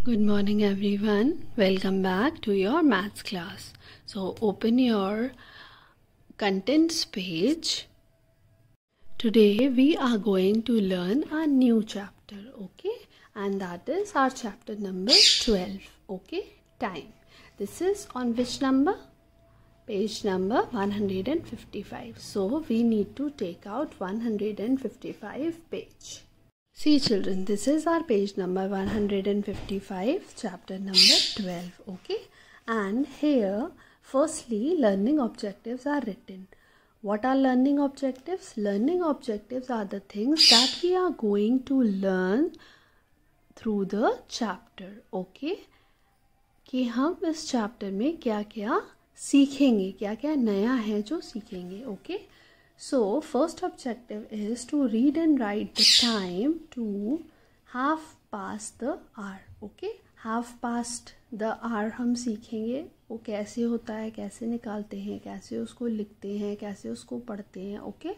Good morning everyone. Welcome back to your maths class. So open your contents page. Today we are going to learn a new chapter, okay? And that is our chapter number 12, okay? Time. This is on which number? Page number 155. So we need to take out 155 page. See children, this is our page number 155, chapter number 12, okay? And here, firstly, learning objectives are written. What are learning objectives? Learning objectives are the things that we are going to learn through the chapter, okay? कि हम इस chapter में क्या क्या सीखेंगे, क्या क्या नया है जो सीखेंगे, okay? So, first objective is to read and write the time to half past the hour. Okay? Half past the hour हम सीखेंगे वो कैसे होता है, कैसे निकालते हैं, कैसे उसको लिखते हैं, कैसे उसको पढ़ते हैं. Okay?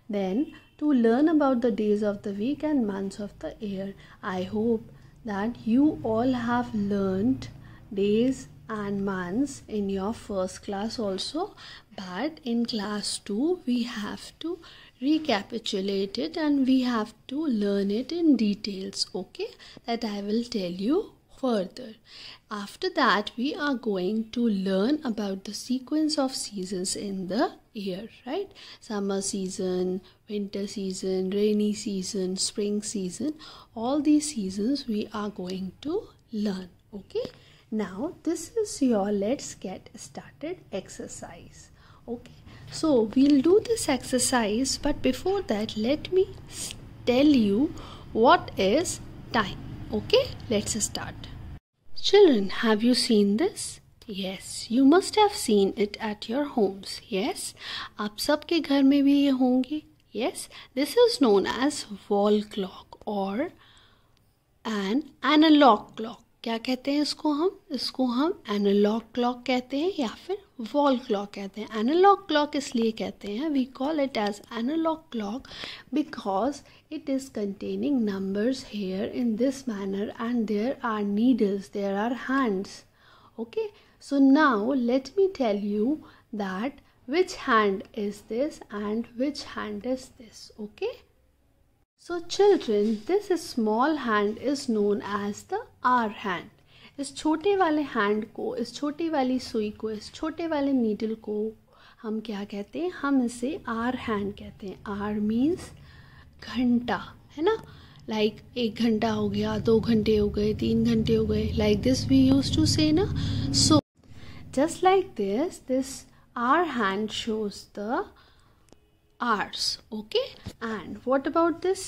Then, to learn about the days of the week and months of the year. I hope that you all have learned days and months in your first class also, but in class 2 we have to recapitulate it and we have to learn it in details, okay? That I will tell you further. After that we are going to learn about the sequence of seasons in the year, right? Summer season, winter season, rainy season, spring season, all these seasons we are going to learn, okay? Now this is your let's get started exercise, okay? So we'll do this exercise, but before that let me tell you what is time, okay? Let's start. Children, have you seen this? Yes, you must have seen it at your homes. Yes, आप सबके घर में भी ये होंगे. Yes, this is known as wall clock or an analog clock. क्या कहते हैं इसको हम एनालॉग क्लॉक कहते हैं या फिर वॉल क्लॉक कहते हैं. एनालॉग क्लॉक इसलिए कहते हैं, we call it as analogue clock because it is containing numbers here in this manner and there are needles, there are hands, okay? So now let me tell you that which hand is this and which hand is this, okay? So children, this small hand is known as the hour hand. इस छोटे वाले hand को, इस छोटी वाली सुई को, इस छोटे वाले needle को हम क्या कहते हैं? हम इसे hour hand कहते हैं. Hour means घंटा, है ना? Like 1 घंटा हो गया, 2 घंटे हो गए, 3 घंटे हो गए. Like this we used to say ना. So just like this hour hand shows the hours, okay? And what about this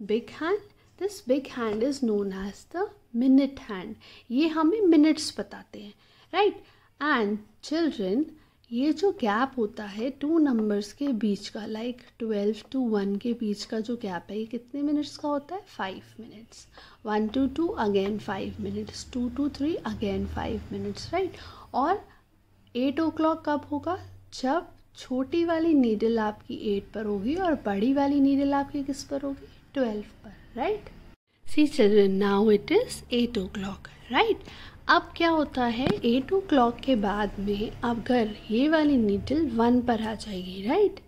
big hand? This big hand is known as the minute hand. ये हमें minutes बताते हैं, right? And children, ये जो gap होता है 2 numbers के बीच का, like 12 to 1 के बीच का जो gap है, ये कितने minutes का होता है? 5 minutes. 1 to 2 again 5 minutes. 2 to 3 again 5 minutes, right? और 8 o'clock कब होगा? जब छोटी वाली नीडल आपकी 8 पर होगी और बड़ी वाली नीडल आपकी किस पर होगी? 12 पर, right? See children, now it is 8 o'clock, right? अब क्या होता है 8 o'clock के बाद में अगर ये वाली नीडल 1 पर आ जाएगी, राइट?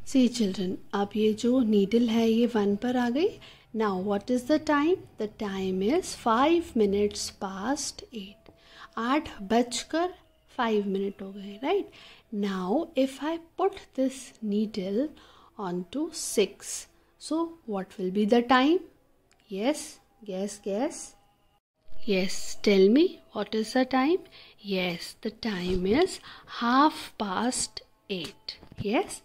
सी चिल्ड्रन, अब ये जो नीडल है ये 1 पर आ गई. Now what is the time? The time is 5 minutes past 8. 8 बजकर 5 minutes हो गए, right? Now if I put this needle onto 6, so what will be the time? Yes, guess. Yes, tell me, what is the time? Yes, the time is 8:30. Yes,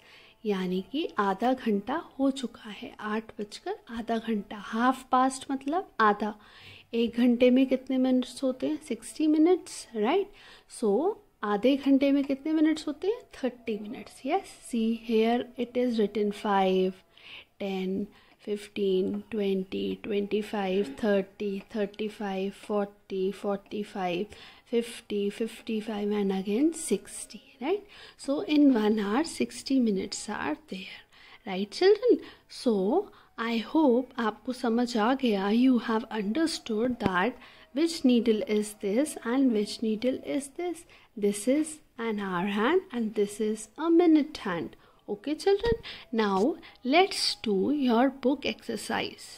यानी कि आधा घंटा हो चुका है. 8 बजकर आधा घंटा. 8:30 मतलब आधा. 1 घंटे में कितने मिनट्स होते हैं? 60 minutes, राइट? सो आधे घंटे में कितने मिनट्स होते हैं? 30 minutes. Yes, see here it is written 5, 10, 15, 20, 25, 30, 35, 40, 45, 50, 55 and again 60, right? So in 1 hour 60 minutes are there, right children? So I hope आपको समझ आ गया. You have understood that which needle is this and which needle is this. This is an hour hand and this is a minute hand. Okay children, now let's do your book exercise.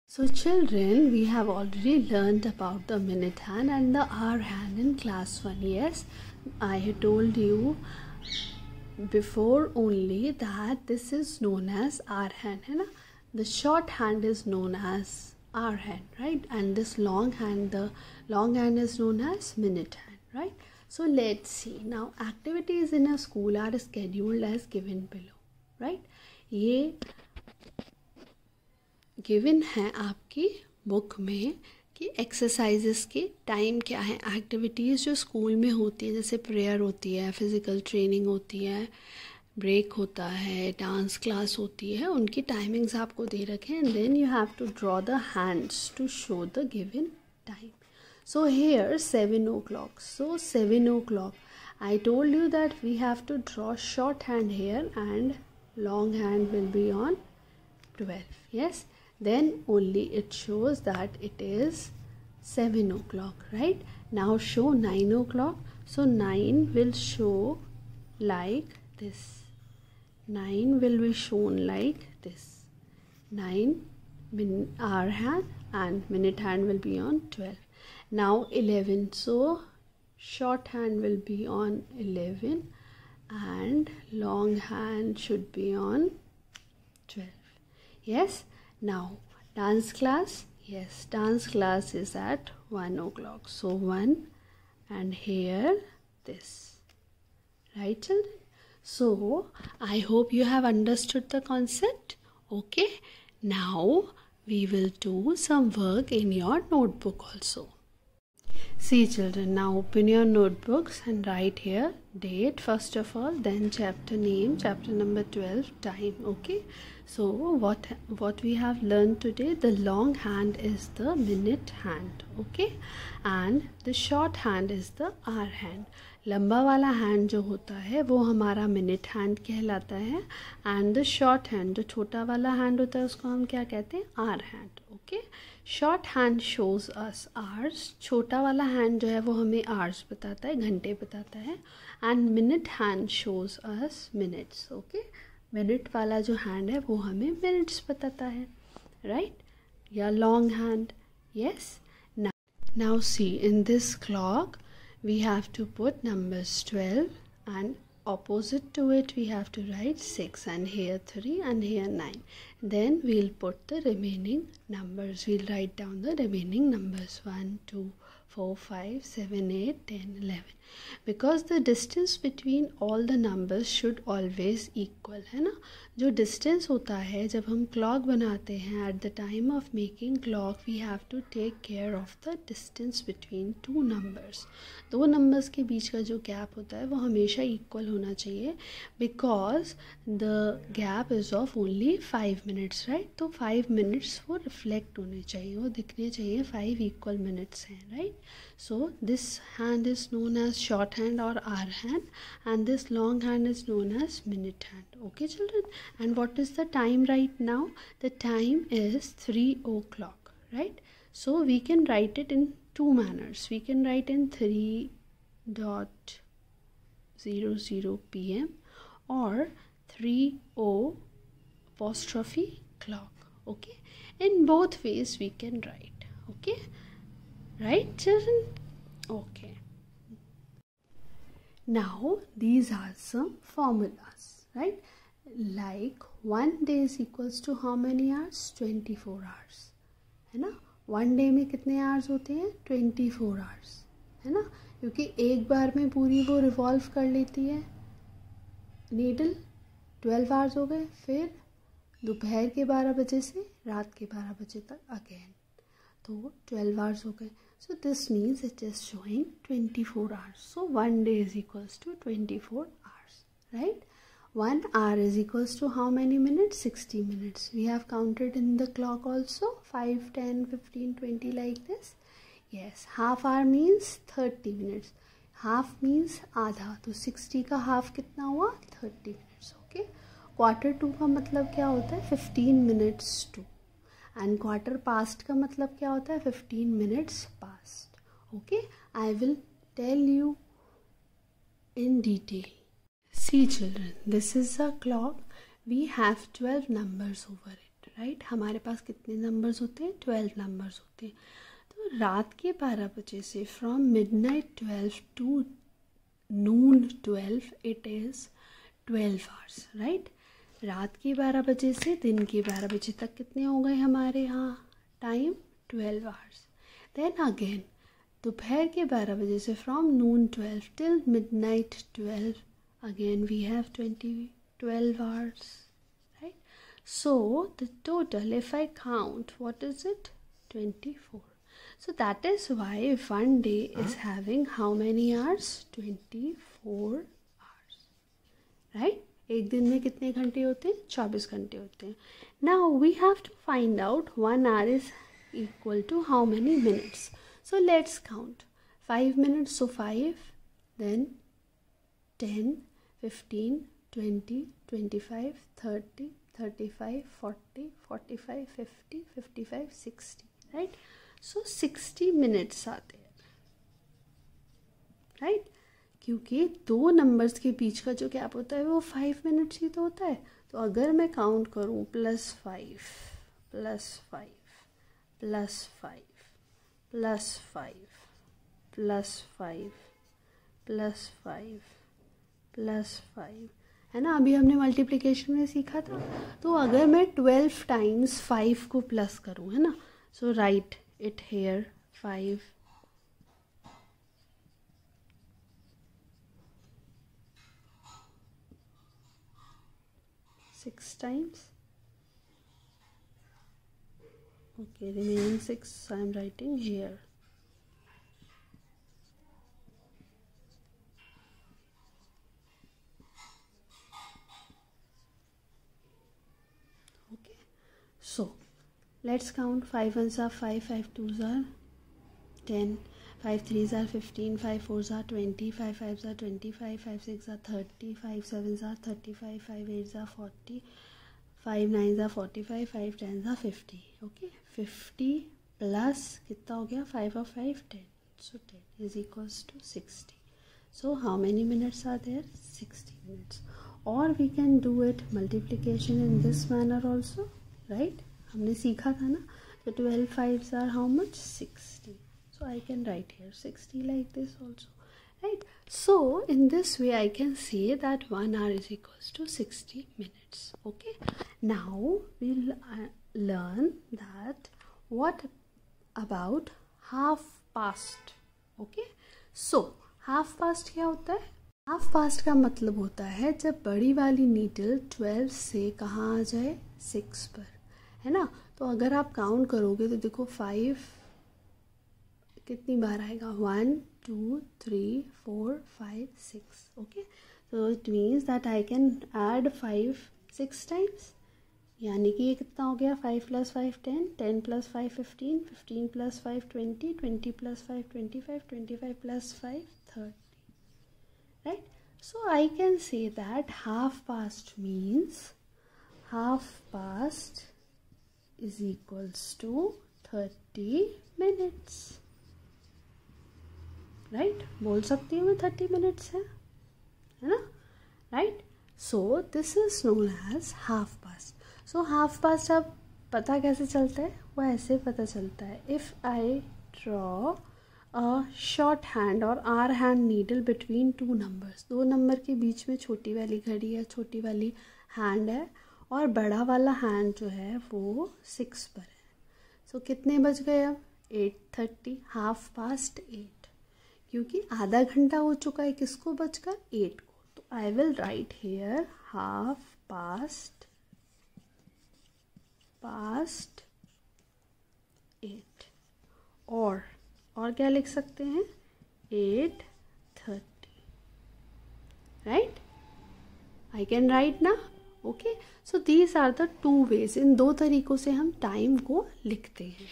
So children, we have already learned about the minute hand and the hour hand in class 1. Yes, I told you before only that this is known as hour hand, है ना? The short hand is known as hour hand, right? And this long hand, the long hand is known as minute hand, right? So let's see. Now activities in a school are scheduled as given below, right? ये given है आपकी book में कि exercises के time क्या है. Activities जो school में होती है, जैसे प्रेयर होती है, फिज़िकल ट्रेनिंग होती है, ब्रेक होता है, डांस क्लास होती है, उनकी टाइमिंग्स आपको दे रखे हैं. And then you have to draw the hands to show the given time. So here 7 o'clock. So 7 o'clock. I told you that we have to draw short hand here and long hand will be on 12. Yes. Then only it shows that it is 7 o'clock, right? Now show 9 o'clock. So 9 will show like this. 9 will be shown like this. 9 hour hand and minute hand will be on 12. Now 11. So short hand will be on 11 and long hand should be on 12. Yes. Now dance class. Yes, dance class is at 1 o'clock. So 1 and here this, right children? So I hope you have understood the concept. Okay, now we will do some work in your notebook also. See children, now open your notebooks and write here date first of all, then chapter name, chapter number 12, time. Okay, so what we have learned today, the long hand is the minute hand, okay, and the short hand is the hour hand. लंबा वाला hand जो होता है वो हमारा minute hand कहलाता है, and the short hand जो छोटा वाला हैंड होता है उसको हम क्या कहते हैं, hour hand. Okay, short hand shows us hours, छोटा वाला हैंड जो है वो हमें आवर्स बताता है, घंटे बताता है, and minute hand shows us minutes. Okay, minute वाला जो हैंड है वो हमें मिनट्स बताता है, राइट, या long hand. Yes, now see in this clock we have to put numbers 12 and opposite to it we have to write 6 and here 3 and here 9. Then we'll put the remaining numbers. We'll write down the remaining numbers 1, 2, 4, 5, 7, 8, 10, 11. Because the distance between all the numbers should always equal, है ना. जो distance होता है जब हम clock बनाते हैं, at the time of making clock we have to take care of the distance between two numbers. दो numbers के बीच का जो gap होता है वो हमेशा equal होना चाहिए, because the gap is of only 5 minutes, right? तो 5 minutes वो reflect होने चाहिए, वो दिखने चाहिए 5 equal minutes हैं, right? So this hand is known as short hand or hour hand, and this long hand is known as minute hand. Okay children, and what is the time right now? The time is 3 o'clock, right? So we can write it in two manners. We can write in 3:00 p.m. or 3:00 apostrophe clock. Okay, in both ways we can write. Okay, right children? Okay, now these are some formulas, right? Like 1 day is equals to how many hours? 24 hours, है ना. 1 day में कितने hours होते हैं? 24 hours, है ना, क्योंकि एक बार में पूरी वो रिवॉल्व कर लेती है नीडल. 12 hours हो गए, फिर दोपहर के 12 बजे से रात के 12 बजे तक अगेन, तो 12 hours हो गए. So this means it is showing 24 hours. So 1 day is equals to 24 hours, right? 1 hour is equals to how many minutes? 60 minutes. We have counted in the clock also, 5, 10, 15, 20 like this. Yes, half hour means 30 minutes. Half means आधा, तो 60 का half कितना हुआ? 30 minutes. Okay, Q2 का मतलब क्या होता है 15 minutes to, and quarter past का मतलब क्या होता है 15 minutes past. Okay, I will tell you in detail. See children, this is a clock. We have 12 numbers over it, right? हमारे पास कितने numbers होते हैं? 12 numbers होते हैं. तो रात के 12 बजे से from midnight 12 to noon 12 it is 12 hours, right? रात के 12 बजे से दिन के 12 बजे तक कितने हो गए हमारे यहाँ टाइम? 12 hours. Then again दोपहर के 12 बजे से from noon 12 till midnight 12 again we have 12 hours, right? So the total, if I count, what is it? 24. So that is why one day is having how many hours? 24 hours, right? एक दिन में कितने घंटे होते हैं? 24 घंटे होते हैं. Now we have to find out 1 hour is equal to how many minutes. So let's count. 5 minutes, so 5, then 10, 15, 20, 25, 30, 35, 40, 45, 50, 55, 60, right? So 60 minutes आते हैं, right? क्योंकि दो नंबर्स के बीच का जो गैप होता है वो 5 मिनट्स ही तो होता है. तो अगर मैं काउंट करूँ +5 +5 +5 +5 +5 +5 +5, है ना? अभी हमने मल्टीप्लिकेशन में सीखा था. तो अगर मैं 12 टाइम्स 5 को प्लस करूँ, है ना? सो right it here 5 6 times. Okay, remaining 6 I am writing here. Okay, so let's count. 5 ones are 5, 5 twos are 10, 5 threes are 15, 5 fours are 20, 5 fives are 25, 5 six are 30, 5 sevens are 35, 5 eights are 40, 5 nines are 45, 5 tens are 50. Okay, 50 plus कितना हो गया? 5 और 5 10. So 10 is equals to 60. So how many minutes are there? 60 minutes. Or we can do it multiplication in this manner also, right? हमने सीखा था ना. So 12 fives are how much? 60. So I can write here 60 like this also, right? So in this way I can say that 1 hour is equals to 60 minutes. Okay, now we'll learn that what about half past. Okay, so half past क्या होता है? Half past का मतलब होता है जब बड़ी वाली नीडल 12 से कहाँ आ जाए? 6 पर, है ना? तो अगर आप काउंट करोगे तो देखो 5 कितनी बार आएगा? 1 2 3 4 5 6. ओके, तो it means that I can add 5 6 times. यानी कि ये कितना हो गया? 5 + 5 10, 10 + 5 15, 15 + 5 20, 20 + 5 25, 25 + 5 30. Right? So I can say that half past means half past is equals to 30 minutes. Right, बोल सकती हूँ मैं 30 मिनट्स है ना? Right, so this is known as half past. So half past अब पता कैसे चलता है? वो ऐसे पता चलता है. If I draw a short hand और hour hand needle between two numbers, दो नंबर के बीच में छोटी वाली घड़ी है, छोटी वाली हैंड है, और बड़ा वाला हैंड जो है वो 6 पर है. सो कितने बज गए अब? 8:30, हाफ पास्ट 8. क्योंकि आधा घंटा हो चुका है. किसको बजकर? 8 को. तो I will write here half past 8. और क्या लिख सकते हैं? 8:30. राइट, आई कैन राइट ना. Okay, so these are the 2 ways. इन 2 तरीकों से हम टाइम को लिखते हैं.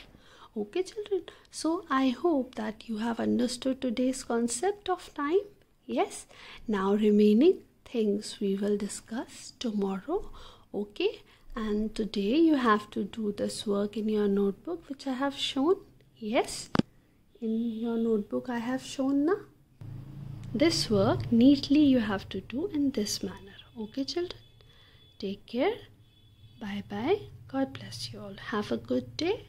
Okay children, so I hope that you have understood today's concept of time. Yes, now remaining things we will discuss tomorrow. Okay, and today you have to do this work in your notebook which I have shown. Yes, in your notebook I have shown now. This work neatly you have to do in this manner. Okay children, take care. Bye bye. God bless you all. Have a good day.